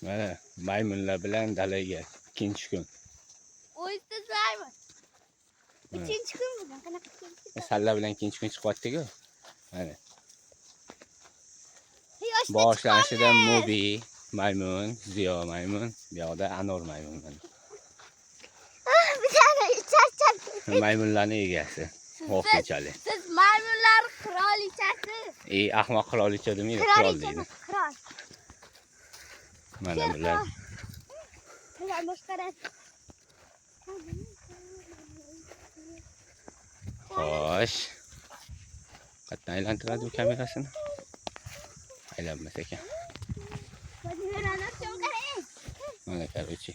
Mana maymunlar bilan dalaga ikkinchi kun. O'yinsizlarmi? Uchinchi kun bugun qanaqa kun? Salla bilan ikkinchi kun chiqyapti-ku. Mana. Yoshda Boshlanishida chiqamiz. Mobi maymun, Ziyo maymun, bu yoqda Anor maymun. Bir tane charchab. Maymunlarning egasi. Vaqtinchalik. Siz maymunlar qirolichasi. Ahmoq qirolicha demaydi, qirol deydi. Qirol. Mana bular. Qirol boshqaradi. Xo'sh. Qatdan aylantiradi bu kamerasini. Aylanmas ekan. Mana короче.